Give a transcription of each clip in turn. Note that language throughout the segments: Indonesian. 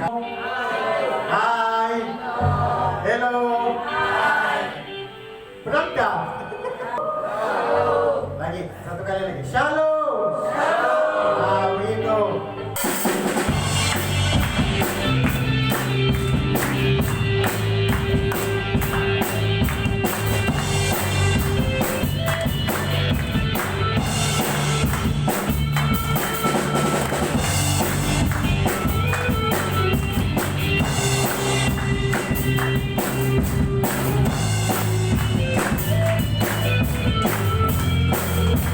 Hai. Hello. Benar nggak? Lagi, satu kali lagi. Shalom. Nah, begitu.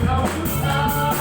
Kau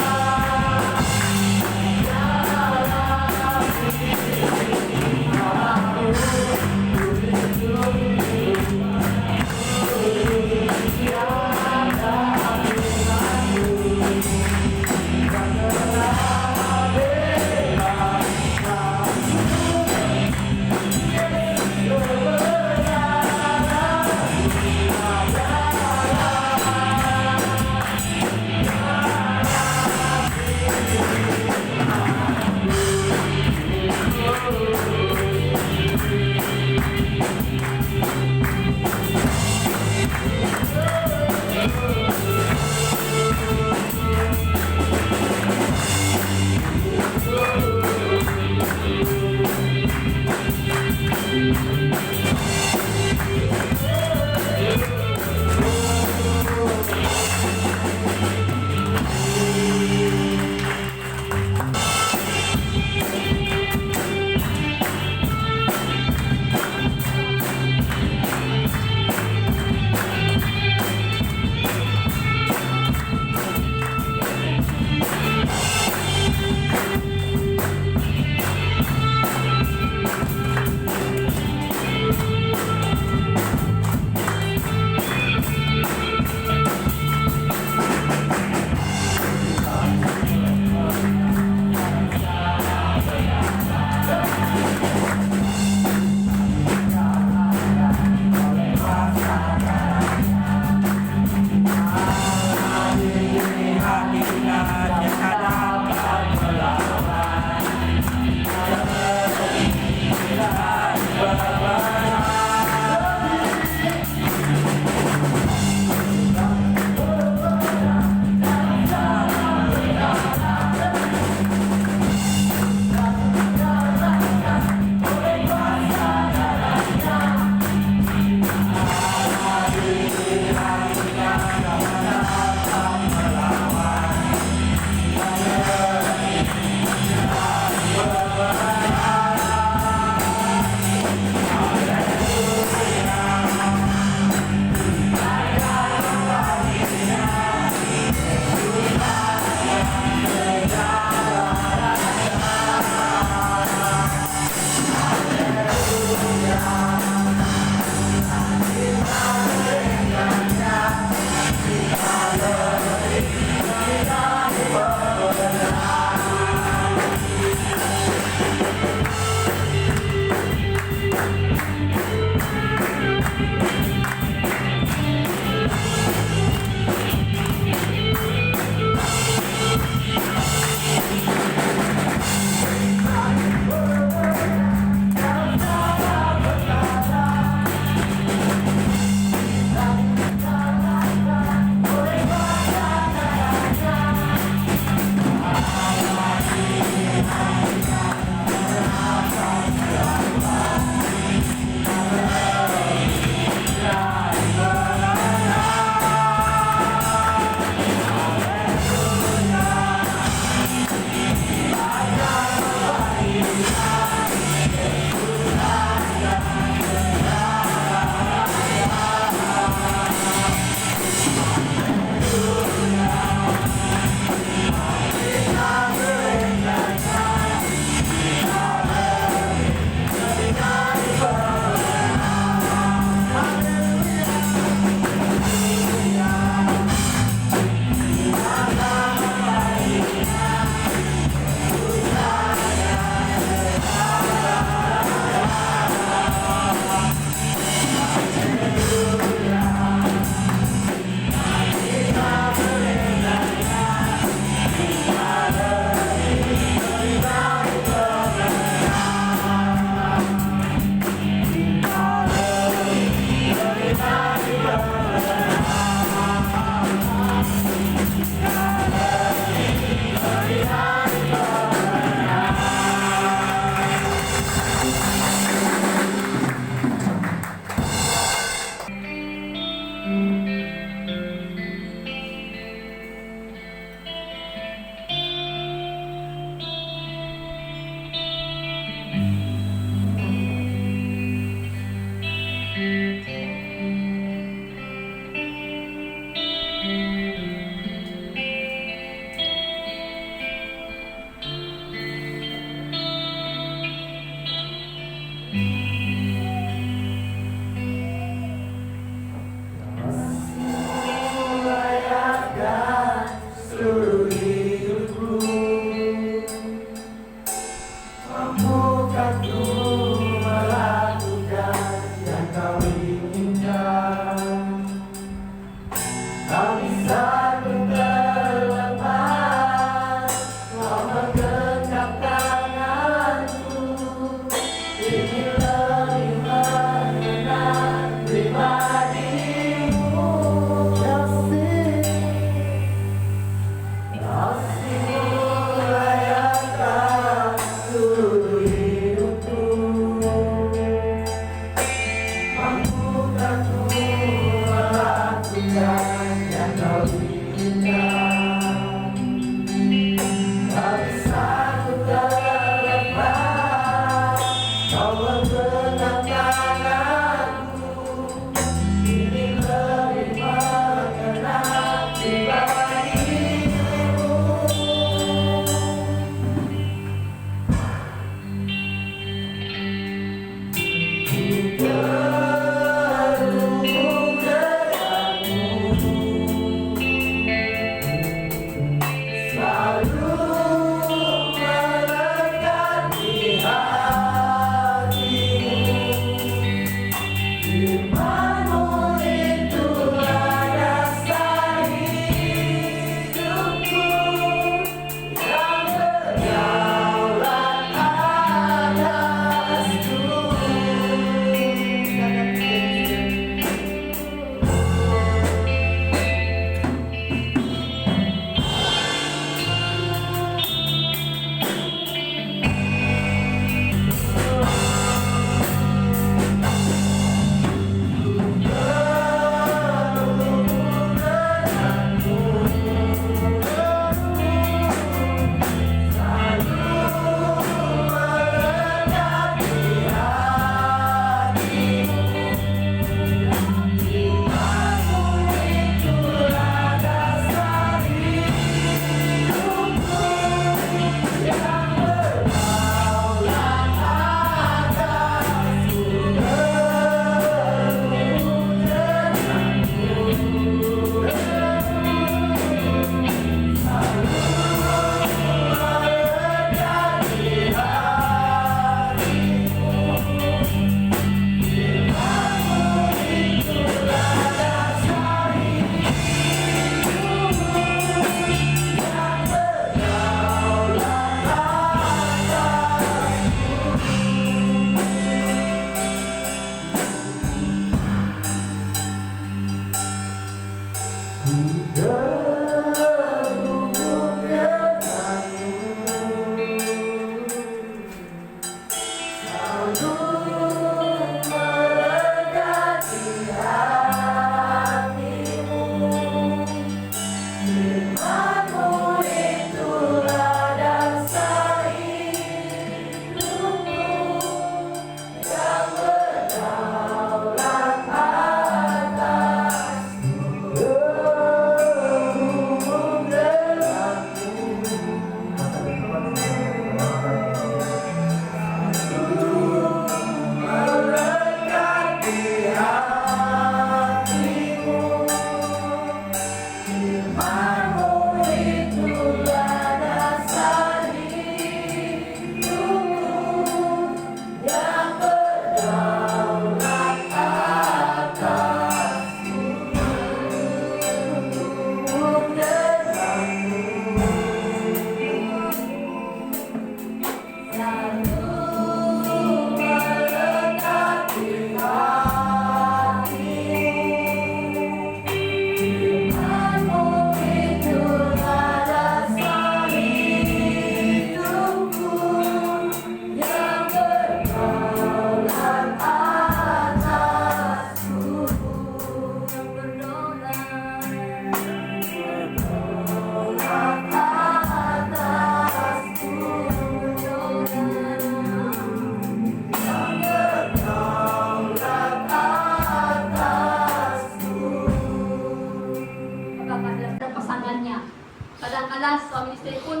istri pun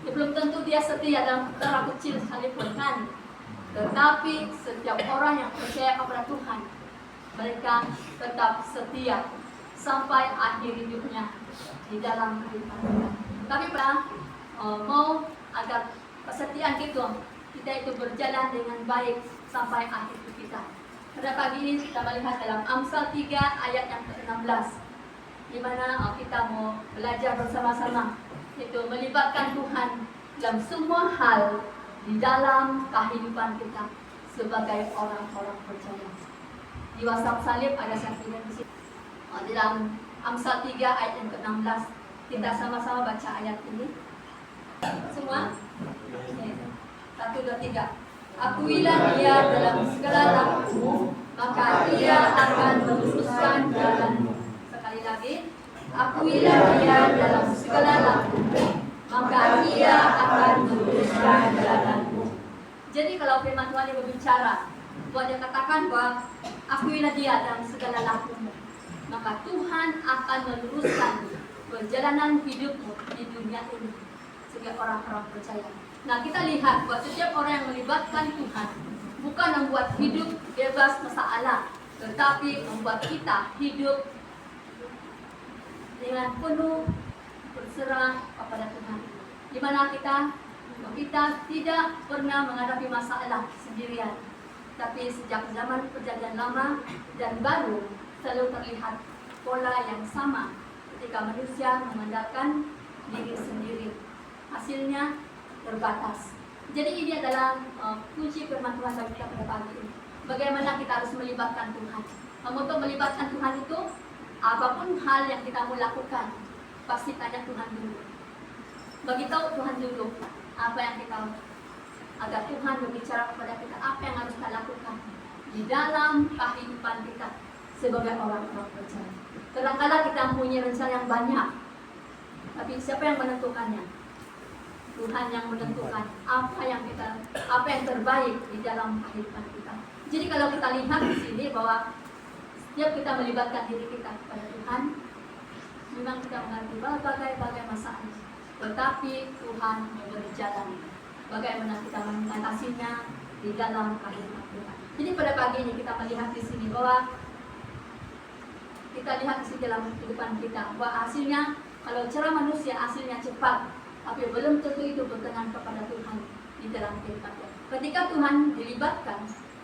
belum tentu dia setia dalam perkara kecil sekalipun kan. Tetapi setiap orang yang percaya kepada Tuhan, mereka tetap setia sampai akhir hidupnya di dalam kehidupan kita. Tapi kita mau agar kesetiaan kita itu berjalan dengan baik sampai akhir hidup kita. Pada pagi ini kita melihat dalam Amsal 3 ayat yang ke-16, di mana kita mau belajar bersama-sama, itu melibatkan Tuhan dalam semua hal di dalam kehidupan kita sebagai orang-orang percaya. Di WhatsApp salib ada sertifikat di sini. Di dalam Amsal 3 ayat yang ke-16, kita sama-sama baca ayat ini. Semua? 1, 2, 3. Akuilah dia dalam segala lakumu, maka ia akan meluruskan jalanmu. Sekali lagi, akuilah dia dalam segala lakumu, maka ia akan meluruskan jalanmu. Jadi kalau firman Tuhan yang berbicara, bahwa dia katakan bahwa akuilah dia dalam segala lakumu, maka Tuhan akan meluruskan perjalanan hidupmu di dunia ini sebagai orang-orang percaya. Nah, kita lihat bahwa setiap orang yang melibatkan Tuhan bukan membuat hidup bebas masalah, tetapi membuat kita hidup dengan penuh berserah kepada Tuhan. Di mana kita tidak pernah menghadapi masalah sendirian, tapi sejak zaman perjanjian lama dan baru selalu terlihat pola yang sama ketika manusia mengandalkan diri sendiri. Hasilnya terbatas. Jadi ini adalah kunci firman Tuhan bagi kita pada pagi ini. Bagaimana kita harus melibatkan Tuhan. Untuk melibatkan Tuhan itu, apapun hal yang kita mau lakukan, pasti tanya Tuhan dulu. Beritahu Tuhan dulu apa yang kita, agar Tuhan berbicara kepada kita apa yang harus kita lakukan di dalam kehidupan kita sebagai orang-orang percaya. Kadang-kadang kita punya rencana yang banyak, tapi siapa yang menentukannya? Tuhan yang menentukan apa yang terbaik di dalam kehidupan kita. Jadi kalau kita lihat di sini bahwa setiap kita melibatkan diri kita kepada Tuhan, memang kita mengerti berbagai masalah, tetapi Tuhan memberi jalan bagaimana kita mengatasinya di dalam kehidupan kita. Jadi pada pagi ini kita melihat di sini bahwa kita lihat di sini dalam kehidupan kita bahwa hasilnya, kalau cara manusia hasilnya cepat, tapi belum tentu itu berkenan kepada Tuhan di dalam kehidupan kita. Ketika Tuhan dilibatkan,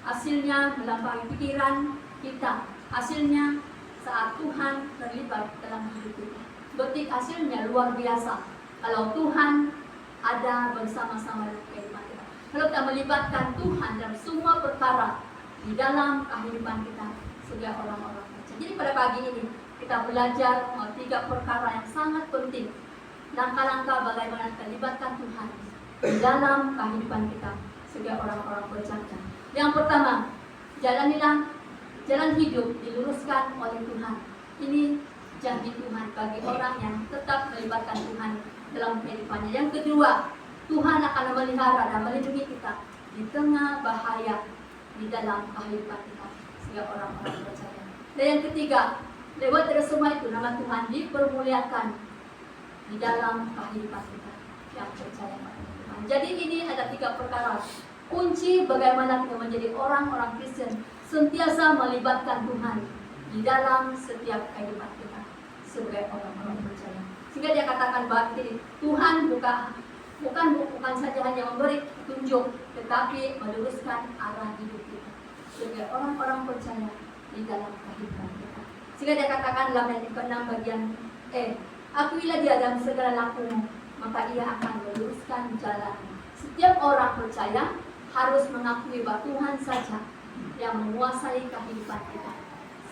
hasilnya melampaui pikiran kita. Hasilnya saat Tuhan terlibat dalam hidup kita, berarti hasilnya luar biasa. Kalau Tuhan ada bersama-sama dalam kehidupan kita, kalau kita melibatkan Tuhan dalam semua perkara di dalam kehidupan kita sebagai orang-orang percaya. Jadi pada pagi ini kita belajar 3 perkara yang sangat penting. Langkah-langkah bagaimana kita libatkan Tuhan di dalam kehidupan kita sebagai orang-orang percaya. Yang pertama, jalanilah jalan hidup diluruskan oleh Tuhan. Ini janji Tuhan bagi orang yang tetap melibatkan Tuhan dalam kehidupannya. Yang kedua, Tuhan akan memelihara dan melindungi kita di tengah bahaya di dalam kehidupan kita sebagai orang-orang percaya. Dan yang ketiga, lewat dari semua itu nama Tuhan dipermuliakan di dalam kehidupan kita yang percaya pada Tuhan. Jadi ini ada 3 perkara kunci bagaimana kita menjadi orang-orang Kristen, sentiasa melibatkan Tuhan di dalam setiap kehidupan kita sebagai orang-orang percaya. Sehingga dia katakan bahwa Tuhan bukan saja hanya memberi petunjuk, tetapi meluruskan arah hidup kita sebagai orang-orang percaya di dalam kehidupan kita. Sehingga dia katakan dalam ayat ke-6 bagian akuilah dia dalam segala lakumu, maka ia akan meluruskan jalan. Setiap orang percaya harus mengakui bahwa Tuhan saja yang menguasai kehidupan kita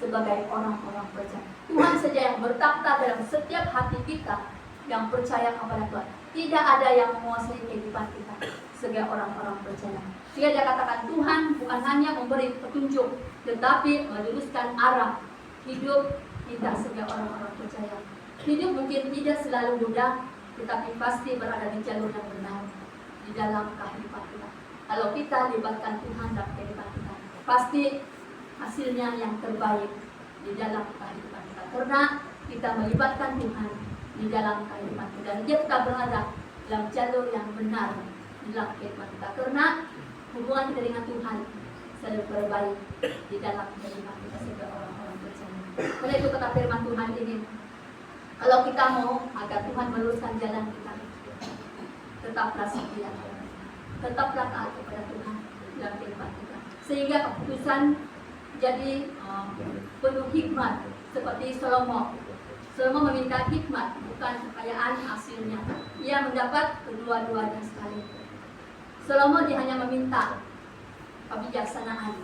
sebagai orang-orang percaya. Tuhan saja yang bertakhta dalam setiap hati kita yang percaya kepada Tuhan. Tidak ada yang menguasai kehidupan kita sebagai orang-orang percaya. Jika dia katakan Tuhan bukan hanya memberi petunjuk, tetapi meluruskan arah hidup kita sebagai orang-orang percaya. Hidup mungkin tidak selalu mudah, tetapi pasti berada di jalur yang benar di dalam kehidupan kita. Kalau kita libatkan Tuhan dalam kehidupan kita, pasti hasilnya yang terbaik di dalam kehidupan kita. Karena kita melibatkan Tuhan di dalam kehidupan kita. Dan dia tetap berada dalam jalur yang benar dalam kehidupan kita. Karena hubungan kita dengan Tuhan selalu berbaik di dalam kehidupan kita sebagai orang-orang percaya. Karena itu kata firman Tuhan ini, kalau kita mau agar Tuhan meluruskan jalan kita, tetaplah setia, tetaplah taat kepada Tuhan dalam kehidupan kita, sehingga keputusan jadi penuh hikmat seperti Salomo. Salomo meminta hikmat, bukan kekayaan hasilnya. Ia mendapat kedua-duanya sekali. Salomo dia hanya meminta kebijaksanaan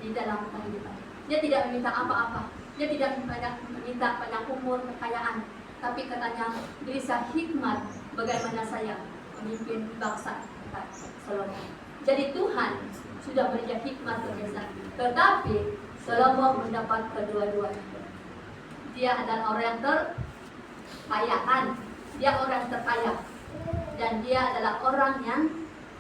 di dalam kehidupan. Dia tidak meminta apa-apa. Dia tidak meminta banyak umur, kekayaan. Tapi katanya, berilah hikmat bagaimana saya memimpin bangsa, kata Salomo. Jadi Tuhan sudah berikan hikmat kebijaksanaan. Tetapi Salomo mendapat kedua-duanya. Dia adalah orang yang terkayaan. Dia orang yang terkaya. Dan dia adalah orang yang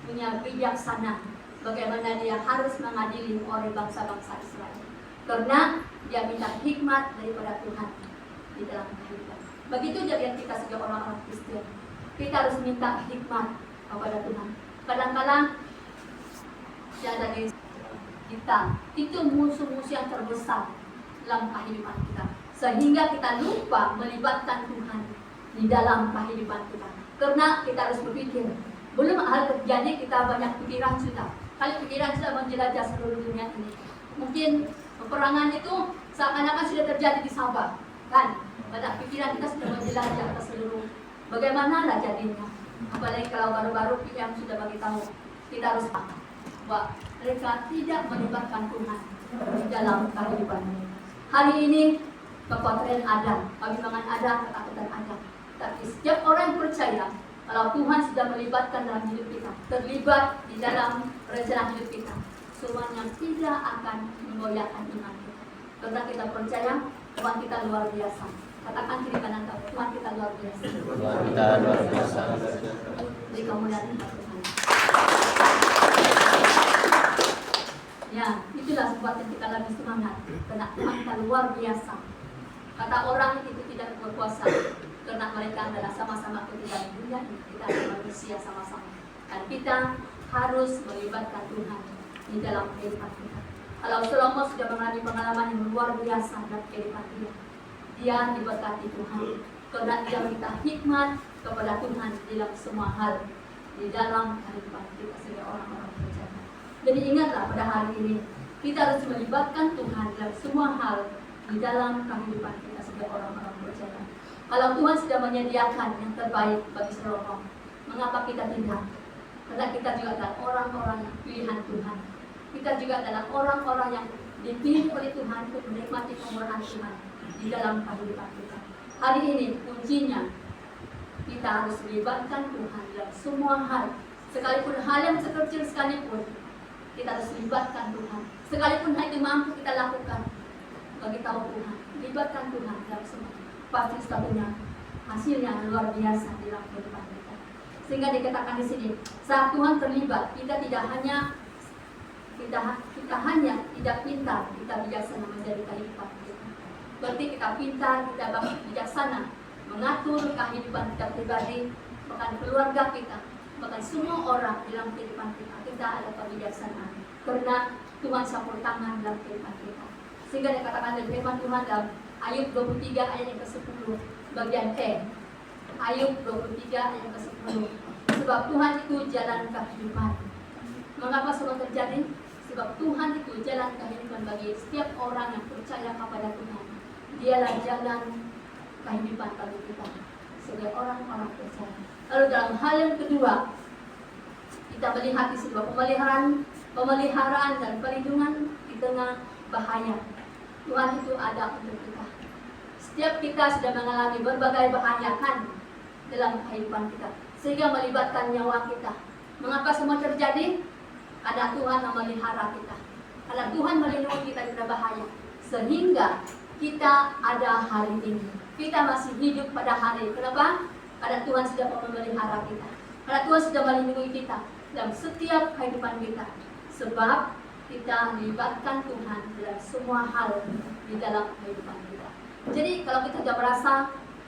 punya bijaksana. Bagaimana dia harus mengadili oleh bangsa-bangsa Israel. Karena dia minta hikmat daripada Tuhan di dalam kehidupan. Begitu juga kita sebagai orang-orang Kristen. Kita harus minta hikmat kepada Tuhan. Kadang-kadang ada di kita itu musuh-musuh yang terbesar dalam kehidupan kita, sehingga kita lupa melibatkan Tuhan di dalam kehidupan kita. Karena kita harus berpikir, belum hal terjadi kita banyak pikiran sudah. Kali pikiran sudah menjelajah seluruh dunia ini. Mungkin peperangan itu seakan-akan sudah terjadi di Sabah, kan? Pada pikiran kita sudah menjelajah ke seluruh. Bagaimana lah jadinya? Apalagi kalau baru-baru yang sudah bagi tahu, kita harus paham bahwa mereka tidak melibatkan Tuhan di dalam kehidupan. Hari ini kekhawatiran ada, kebimbangan ada, ketakutan ada. Tapi setiap orang yang percaya, kalau Tuhan sudah melibatkan dalam hidup kita, terlibat di dalam rencana hidup kita, semuanya tidak akan menggoyahkan iman kita. Karena kita percaya Tuhan kita luar biasa. Katakan kiri kanan tahu, Tuhan kita luar biasa. Tuhan kita luar biasa. Beri kemuliaan kepada Tuhan. Ya, itulah sebabnya kita lebih semangat. Karena Tuhan kita luar biasa. Kata orang itu tidak berkuasa, karena mereka adalah sama-sama ketika di dunia ini. Kita adalah manusia sama-sama. Dan kita harus melibatkan Tuhan di dalam kehidupan kita. Kalau Salomo sudah mengalami pengalaman yang luar biasa dalam kehidupan dia, dia diberkati Tuhan. Karena dia minta hikmat kepada Tuhan dalam semua hal di dalam kehidupan kita sebagai orang-orang percaya. Jadi ingatlah pada hari ini kita harus melibatkan Tuhan dalam semua hal di dalam kehidupan kita sebagai orang-orang percaya. Kalau Tuhan sudah menyediakan yang terbaik bagi Salomo, mengapa kita tidak? Karena kita juga adalah orang-orang yang pilihan Tuhan. Kita juga adalah orang-orang yang dipilih oleh Tuhan untuk menikmati kemurahan Tuhan di dalam kehidupan kita. Hari ini kuncinya kita harus melibatkan Tuhan dalam semua hal. Sekalipun hal yang sekecil sekalipun, kita harus libatkan Tuhan. Sekalipun hal itu mampu kita lakukan, bagi tahu Tuhan, libatkan Tuhan dalam semua. Pasti satunya hasilnya luar biasa di dalam kehidupan kita. Sehingga dikatakan di sini, saat Tuhan terlibat, kita tidak hanya tidak pintar, kita bijaksana menjadi kehidupan kita. Berarti kita pintar, kita bijaksana mengatur kehidupan kita pribadi, bahkan keluarga kita, bahkan semua orang dalam kehidupan kita. Kita ada kebijaksanaan karena Tuhan campur tangan dalam kehidupan kita. Sehingga dikatakan dalam firman Tuhan dalam Ayub 23 ayat yang ke-10 bagian E. Ayub 23 ayat yang ke-10. Sebab Tuhan itu jalan kehidupan. Mengapa semua terjadi? Sebab Tuhan itu jalan kehidupan bagi setiap orang yang percaya kepada Tuhan. Dialah jalan kehidupan bagi kita sebagai orang-orang percaya. Lalu dalam hal yang kedua, kita melihat di sebuah pemeliharaan dan perlindungan di tengah bahaya. Tuhan itu ada untuk kita. Setiap kita sudah mengalami berbagai bahaya kan dalam kehidupan kita, sehingga melibatkan nyawa kita. Mengapa semua terjadi? Ada Tuhan memelihara kita. Ada Tuhan melindungi kita dari bahaya, sehingga kita ada hari ini. Kita masih hidup pada hari. Kenapa? Ada Tuhan sudah memelihara kita. Ada Tuhan sudah melindungi kita dalam setiap kehidupan kita. Sebab kita melibatkan Tuhan dalam semua hal di dalam kehidupan kita. Jadi kalau kita sudah merasa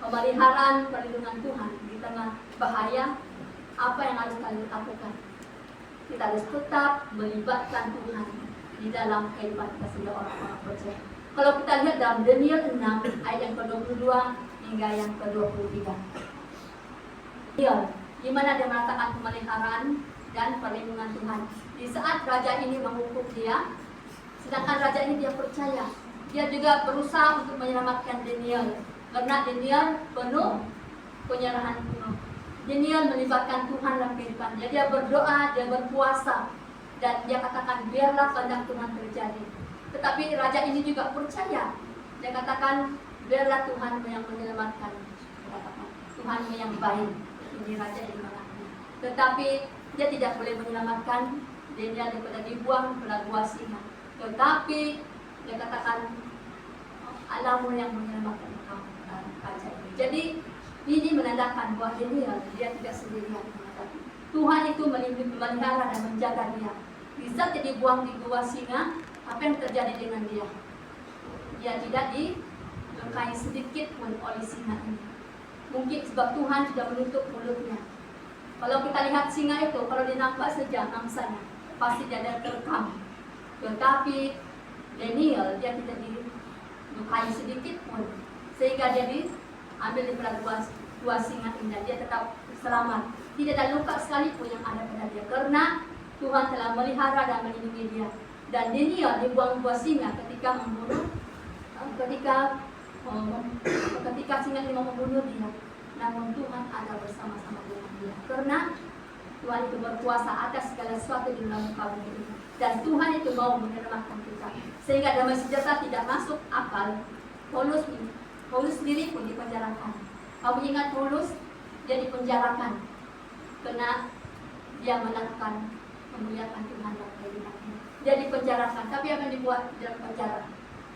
pemeliharaan perlindungan Tuhan di tengah bahaya, apa yang harus kalian lakukan? Kita harus tetap melibatkan Tuhan di dalam kehidupan kita sebagai orang-orang percaya. Kalau kita lihat dalam Daniel 6 ayat yang ke-22 hingga yang ke-23. Daniel, di mana dia mengatakan pemeliharaan dan perlindungan Tuhan. Di saat raja ini menghukum dia, sedangkan raja ini dia percaya. Dia juga berusaha untuk menyelamatkan Daniel. Karena Daniel penuh penyerahan penuh. Daniel melibatkan Tuhan dalam kehidupannya. Dia berdoa, dia berpuasa, dan dia katakan biarlah kehendak Tuhan terjadi. Tetapi raja ini juga percaya. Dia katakan biarlah Tuhan yang menyelamatkan. Tuhan yang baik. Ini raja yang mengaku. Tetapi dia tidak boleh menyelamatkan Daniel daripada dibuang ke gua singa. Tetapi dia katakan Allahmu yang menyelamatkan raja ini. Jadi ini menandakan bahwa Daniel dia tidak sendirian. Tuhan itu memelihara dan menjaga dia. Di saat dia dibuang di gua singa, apa yang terjadi dengan dia? Dia tidak dilukai sedikit pun oleh singa ini. Mungkin sebab Tuhan sudah menutup mulutnya. Kalau kita lihat singa itu, kalau dinampak saja mangsanya, pasti dia ada terekam. Tetapi Daniel dia tidak dilukai sedikit pun, sehingga dia diambil daripada dua singa ini dan dia tetap selamat. Tidak ada luka sekalipun yang ada pada dia, karena Tuhan telah melihara dan melindungi dia. Dan Daniel dibuang dua singa ketika membunuh, ketika singa ini mau membunuh dia. Namun Tuhan ada bersama-sama dengan dia, karena Tuhan itu berkuasa atas segala sesuatu di dalam muka bumi ini. Dan Tuhan itu mau menyelamatkan kita, sehingga damai sejahtera tidak masuk akal. Paulus sendiri pun dipenjarakan. Kamu ingat Paulus? Dia dipenjarakan karena dia melakukan memuliakan Tuhan dalam kehidupannya. Dia dipenjarakan, tapi apa yang dibuat dalam penjara?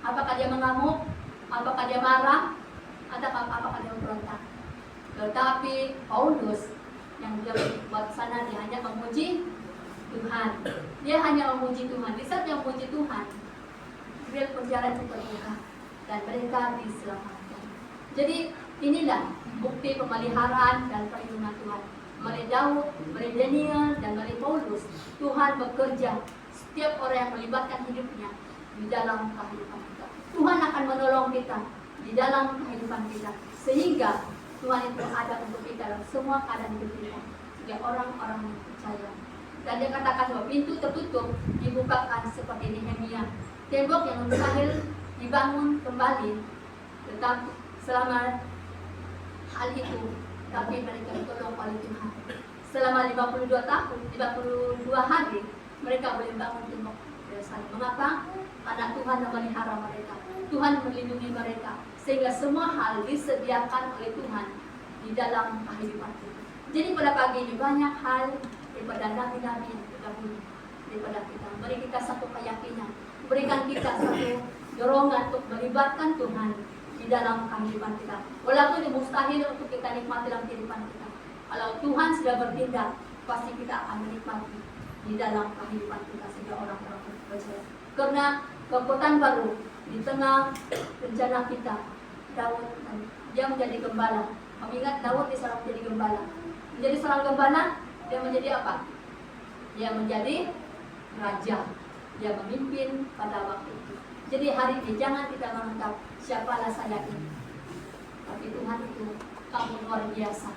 Apakah dia mengamuk? Apakah dia marah? Atau apakah dia memberontak? Tetapi Paulus yang dia buat sana, dia hanya memuji Tuhan. Dia hanya memuji Tuhan. Di saat dia memuji Tuhan, dia penjara itu terbuka dan mereka diselamatkan. Jadi inilah bukti pemeliharaan dan perlindungan Tuhan. Melalui Daud, melalui Daniel, dan melalui Paulus, Tuhan bekerja setiap orang yang melibatkan hidupnya di dalam kehidupan kita. Tuhan akan menolong kita di dalam kehidupan kita, sehingga Tuhan itu ada untuk kita dalam semua keadaan hidup kita sebagai orang-orang yang percaya. Dan dia katakan bahwa pintu tertutup dibukakan seperti Nehemia. Tembok yang mustahil dibangun kembali, tetapi selama hal itu, tapi mereka ditolong oleh Tuhan. Selama 52 tahun, 52 hari, mereka boleh bangun tembok Yerusalem. Mengapa? Karena Tuhan memelihara mereka, Tuhan melindungi mereka, sehingga semua hal disediakan oleh Tuhan di dalam kehidupan kita. Jadi pada pagi ini banyak hal daripada nabi-nabi yang terdahulu daripada kita. Beri kita satu keyakinan, berikan kita satu dorongan untuk melibatkan Tuhan di dalam kehidupan kita. Walaupun itu mustahil untuk kita nikmati dalam kehidupan kita, kalau Tuhan sudah bertindak, pasti kita akan menikmati di dalam kehidupan kita sebagai orang-orang percaya. Karena kekuatan baru di tengah rencana kita, Daud dia menjadi gembala. Kamu ingat Daud disuruh menjadi gembala. Menjadi seorang gembala, dia menjadi apa? Dia menjadi raja. Dia memimpin pada waktu itu. Jadi hari ini jangan kita menganggap siapalah saya ini, tapi Tuhan itu kamu luar biasa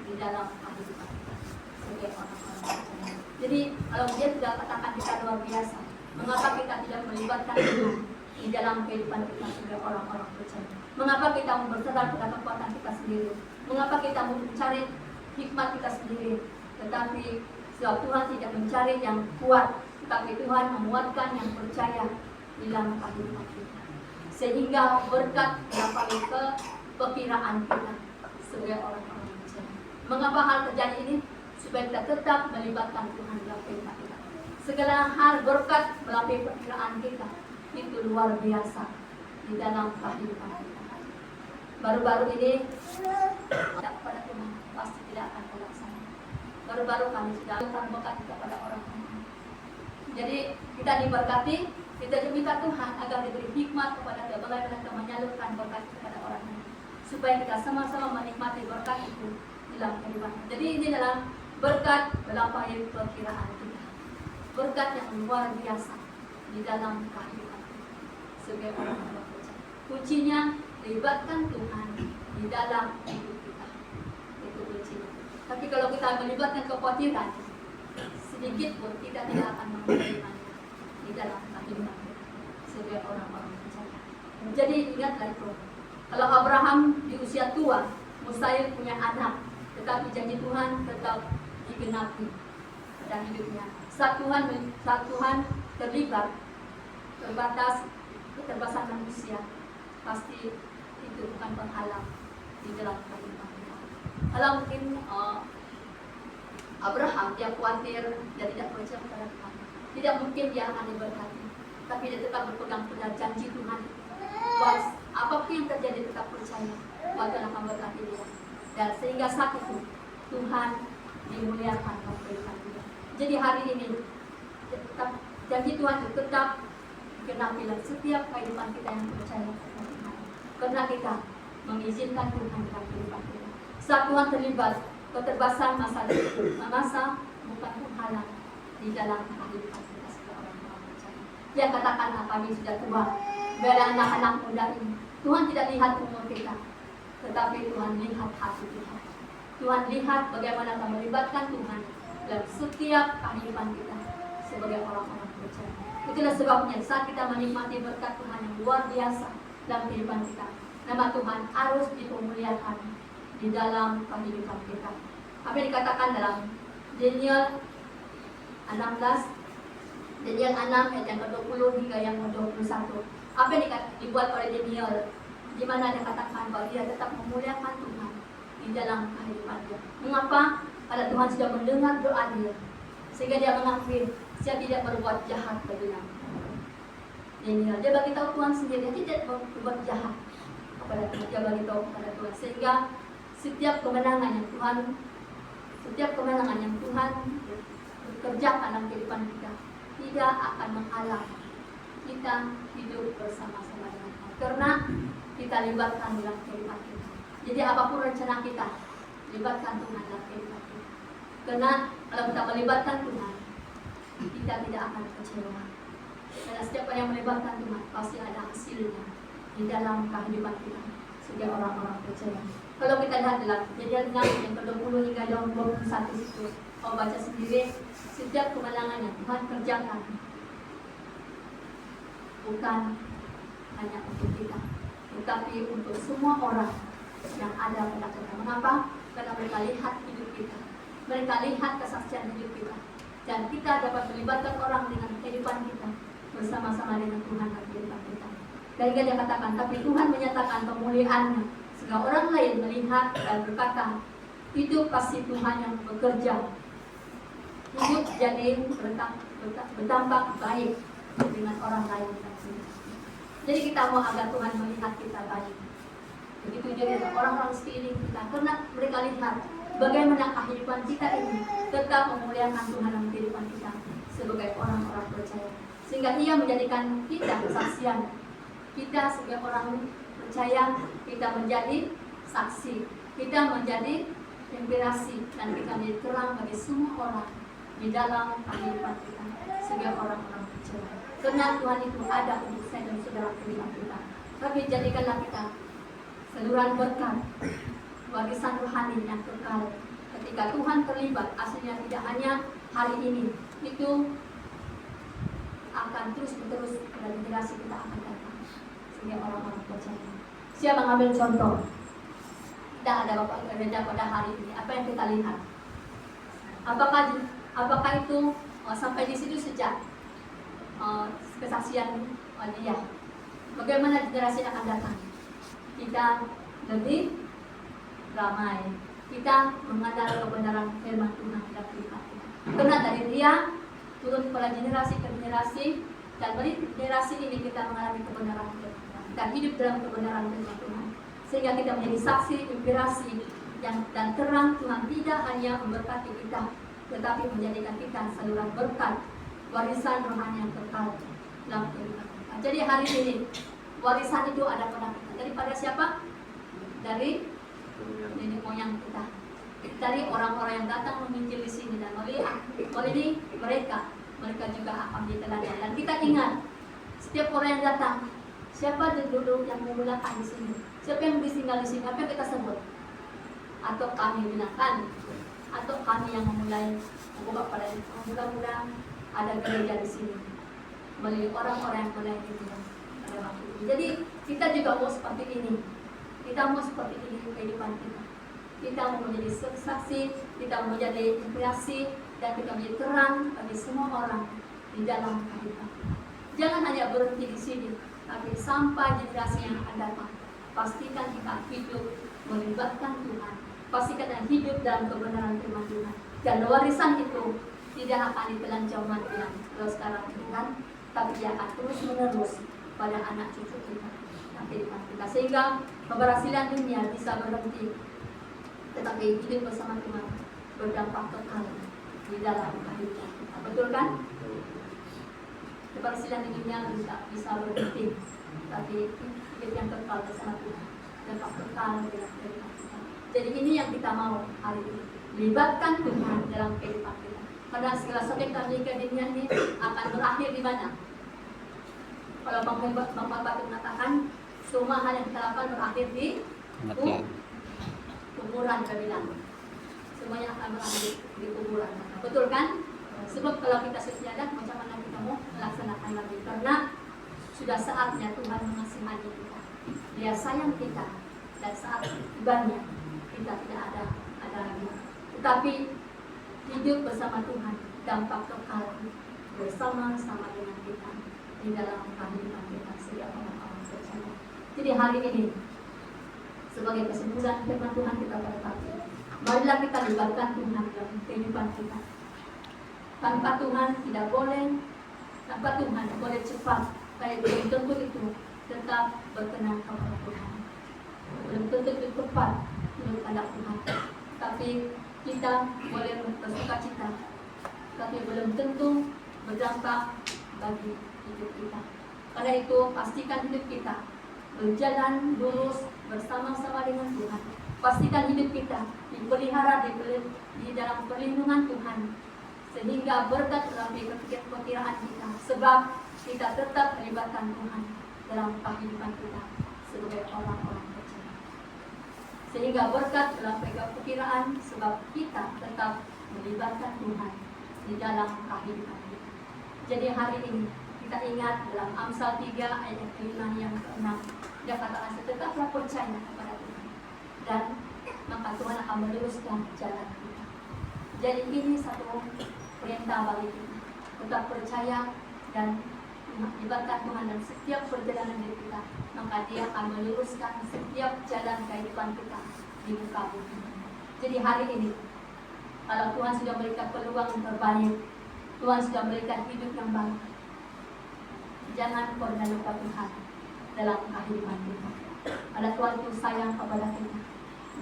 di dalam kehidupan kita sebagai orang-orang percaya. Jadi kalau dia tidak katakan kita luar biasa, mengapa kita tidak melibatkan Tuhan di dalam kehidupan kita sebagai orang-orang percaya? Mengapa kita bersandar pada kekuatan kita sendiri? Mengapa kita mencari hikmat kita sendiri? Tetapi sebab Tuhan tidak mencari yang kuat, tetapi Tuhan menguatkan yang percaya di dalam kehidupan kita, sehingga berkat dapat ke perkiraan kita sebagai orang-orang percaya. Mengapa hal terjadi ini? Supaya kita tetap melibatkan Tuhan dalam kehidupan kita. Segala hal berkat melalui perkiraan kita itu luar biasa di dalam kehidupan kita. Baru-baru ini tidak kepada Tuhan pasti tidak akan terlaksana. Baru-baru kami sudah akan berkat kepada orang-orang. Jadi kita diberkati, kita diminta Tuhan agar diberi hikmat kepada kita bagaimana kita menyalurkan berkat kepada orang lain, supaya kita sama-sama menikmati berkat itu dalam kehidupan. Jadi ini dalam berkat melampaui perkiraan kita, berkat yang luar biasa di dalam kehidupan kita sebagai orang-orang percaya. Kuncinya libatkan Tuhan di dalam hidup kita, itu kuncinya. Tapi kalau kita melibatkan kekhawatiran sedikit pun, kita tidak akan menerimanya di dalam kehidupan kita sebagai orang-orang percaya. Jadi ingatlah itu, kalau Abraham di usia tua mustahil punya anak, tetapi janji Tuhan tetap digenapi dalam hidupnya. Saat Tuhan terlibat, terbatas keterbatasan manusia, pasti itu bukan penghalang di dalam kehidupan kita. Kalau mungkin Abraham dia khawatir, dia tidak percaya kepada Tuhan, tidak mungkin dia akan diberkati, tapi dia tetap berpegang pada janji Tuhan. Apapun yang terjadi tetap percaya bahwa Tuhan akan berkati dia, dan sehingga saat itu Tuhan dimuliakan kehidupan dia. Jadi hari ini tetap janji Tuhan itu tetap genapi dalam setiap kehidupan kita yang percaya kepada Tuhan, karena kita mengizinkan Tuhan dalam kehidupan kita. Saat Tuhan terlibat, keterbatasan masa bukan penghalang di dalam kehidupan kita sebagai orang-orang percaya. Dia katakan kami sudah tua, biarlah anak-anak muda ini. Tuhan tidak lihat umur kita, tetapi Tuhan lihat hati kita. Tuhan lihat bagaimana kita melibatkan Tuhan dalam setiap kehidupan kita sebagai orang-orang percaya. Itulah sebabnya saat kita menikmati berkat Tuhan yang luar biasa dalam kehidupan kita, nama Tuhan harus dipermuliakan di dalam kehidupan kita. Apa yang dikatakan dalam Daniel 16, Daniel 6 ayat yang ke-20 hingga yang ke-21. Apa yang dibuat oleh Daniel, di mana dia katakan bahwa dia tetap memuliakan Tuhan di dalam kehidupan dia. Mengapa? Karena Tuhan sudah mendengar doa dia, sehingga dia mengakui saya tidak berbuat jahat bagi Daniel. Dia bagi tahu Tuhan sendiri, dia tidak berbuat jahat kepada Tuhan. Dia bagi tahu kepada Tuhan, sehingga setiap kemenangan yang Tuhan kerjakan dalam kehidupan kita tidak akan menghalang kita hidup bersama-sama dengan Tuhan, karena kita libatkan dalam kehidupan kita. Jadi apapun rencana kita, libatkan Tuhan dalam kehidupan kita. Karena kalau kita melibatkan Tuhan, kita tidak akan kecewa. Karena setiap orang yang melibatkan Tuhan pasti ada hasilnya di dalam kehidupan kita sebagai orang-orang percaya. Kalau kita lihat dalam Kejadian 6 yang ke-20 hingga 21 itu, kalau baca sendiri, setiap kemenangan yang Tuhan kerjakan bukan hanya untuk kita, tetapi untuk semua orang yang ada pada kita. Mengapa? Karena mereka lihat hidup kita, mereka lihat kesaksian hidup kita, dan kita dapat melibatkan orang dengan kehidupan kita bersama-sama dengan Tuhan dalam kehidupan kita. Dan dia katakan, tapi Tuhan menyatakan kemuliaannya sehingga orang lain melihat dan berkata, itu pasti Tuhan yang bekerja. Hidup jadi bertampak baik dengan orang lain. Jadi kita mau agar Tuhan melihat kita baik. Begitu jadi orang-orang sekeliling kita, karena mereka lihat bagaimana kehidupan kita ini tetap memuliakan Tuhan dalam kehidupan kita sebagai orang-orang percaya, sehingga Ia menjadikan kita kesaksian. Kita sebagai orang percaya, kita menjadi saksi, kita menjadi inspirasi, dan kita menjadi terang bagi semua orang di dalam kehidupan kita sebagai orang-orang percaya. Karena Tuhan itu ada untuk saya dan saudara kehidupan kita. Tapi jadikanlah kita saluran berkat, warisan rohani yang kekal. Ketika Tuhan terlibat, aslinya tidak hanya hari ini, itu akan terus-menerus pada generasi kita akan datang sebagai orang-orang percaya. Siapa mengambil contoh? Kita ada Bapak Gereja pada hari ini. Apa yang kita lihat? Apakah itu sampai di situ sejak kesaksian dia? Bagaimana generasi akan datang? Kita lebih ramai. Kita mengenal kebenaran firman Tuhan dalam kehidupan kita. Karena dari dia turun kepada generasi ke generasi, dan dari generasi ini kita mengalami kebenaran firman Tuhan. Kita hidup dalam kebenaran firman Tuhan, sehingga kita menjadi saksi, inspirasi dan terang Tuhan, tidak hanya memberkati kita, tetapi menjadikan kita saluran berkat, warisan rohani yang kekal dalam kehidupan kita. Jadi hari ini warisan itu ada pada kita. Daripada siapa? Dari nenek moyang kita. dari orang-orang yang datang menginjil di sini, dan melalui mereka juga akan diteladani. Dan kita ingat, setiap orang yang datang, siapa dulu yang memulakan di sini, siapa yang ditinggal di sini, apa yang kita sebut? Atau kami binakan, atau kami yang memulai membuka pada mudah-mudahan ada gereja di sini melalui orang-orang yang mulai itu pada waktu itu. Jadi kita juga mau seperti ini, kita mau seperti ini kehidupan kita. Kita mau menjadi saksi, kita mau menjadi inspirasi, dan kita menjadi terang bagi semua orang di dalam kehidupan. Jangan hanya berhenti di sini, tapi sampai generasi yang akan datang, pastikan kita hidup melibatkan Tuhan. Pastikan kita hidup dalam kebenaran firman Tuhan. Dan warisan itu tidak akan ditelan jauhan yang sekarang ini kan, tapi dia akan terus menerus pada anak cucu kita, kehidupan kita, sehingga keberhasilan dunia bisa berhenti, tetapi hidup bersama Tuhan berdampak kekal di dalam kehidupan kita. Betul kan? Keberhasilan di dunia bisa berhenti, tapi hidup yang kekal bersama Tuhan berdampak kekal di dalam kehidupan kita. Jadi ini yang kita mau hari ini, libatkan Tuhan dalam kehidupan kita. Karena segala sesuatu yang kami ke dunia ini akan berakhir di mana? Kalau Bang Batu mengatakan semua hal yang kita lakukan berakhir di kuburan, kami bilang semuanya akan berakhir di kuburan. Betul kan? Sebab kalau kita setiadat, macam mana kita mau melaksanakan lagi? Karena sudah saatnya Tuhan mengasihani kita, Dia sayang kita, dan saat tibanya kita tidak ada lagi. Tetapi hidup bersama Tuhan, dampak kekal bersama-sama dengan kita di dalam kehidupan kita setiap orang-orang percaya. Jadi hari ini sebagai kesimpulan firman Tuhan kita pada pagi, marilah kita libatkan Tuhan dalam kehidupan kita. Tanpa Tuhan tidak boleh, tanpa Tuhan boleh cepat, kayak belum tentu itu tetap berkenan kepada Tuhan. Belum tentu itu tepat menurut kehendak Tuhan. Tapi kita boleh bersuka cita, tapi belum tentu berdampak bagi hidup kita. Karena itu pastikan hidup kita berjalan lurus bersama-sama dengan Tuhan. Pastikan hidup kita dipelihara di dalam perlindungan Tuhan, sehingga berkat dalam perkiraan kita, sebab kita tetap melibatkan Tuhan dalam kehidupan kita sebagai orang-orang percaya. Sehingga berkat dalam perkiraan, sebab kita tetap melibatkan Tuhan di dalam kehidupan kita. Jadi hari ini kita ingat dalam Amsal 3 ayat 5 yang ke-6, dia katakan tetaplah percaya kepada Tuhan, dan maka Tuhan akan meluruskan jalan kita. Jadi ini satu perintah bagi kita, tetap percaya dan melibatkan Tuhan dalam setiap perjalanan hidup kita, maka Dia akan meluruskan setiap jalan kehidupan kita di muka bumi. Jadi hari ini, kalau Tuhan sudah memberikan peluang yang terbaik, Tuhan sudah memberikan hidup yang baik, jangan pernah lupa Tuhan dalam kehidupan kita. Ada Tuhan itu sayang kepada kita.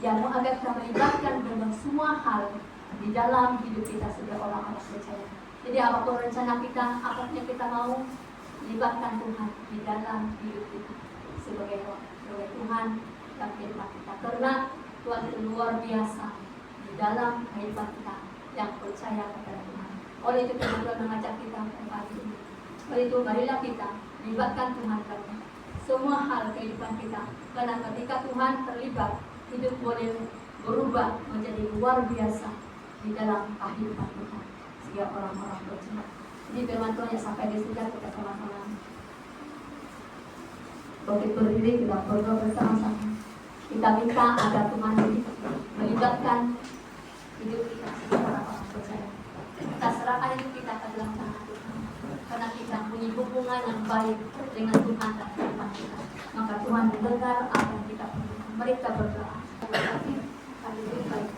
Dia mau agar kita melibatkan dalam semua hal di dalam hidup kita sebagai orang-orang percaya. Jadi apapun rencana kita, apapun yang kita mau, libatkan Tuhan di dalam hidup kita sebagai Tuhan dan kehidupan kita. Karena Tuhan itu luar biasa di dalam kehidupan kita yang percaya kepada Tuhan. Oleh itu Tuhan mengajak kita pagi ini. Oleh itu marilah kita libatkan Tuhan dalam semua hal kehidupan kita. Karena ketika Tuhan terlibat, hidup boleh berubah menjadi luar biasa di dalam kehidupan Tuhan setiap orang-orang percaya. Jadi firman Tuhan yang sampai di sini kita sama-sama bangkit berdiri, kita berdoa bersama-sama. Kita minta agar Tuhan melibatkan hidup kita sebagai orang-orang percaya. Kita serahkan hidup kita ke dalam tangan Tuhan, karena kita punya hubungan yang baik dengan Tuhan dan kehidupan kita. Maka Tuhan mendengar apa yang kita punya. Mari kita berdoa. Kami baik.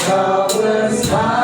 Kau bersama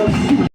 Shalom.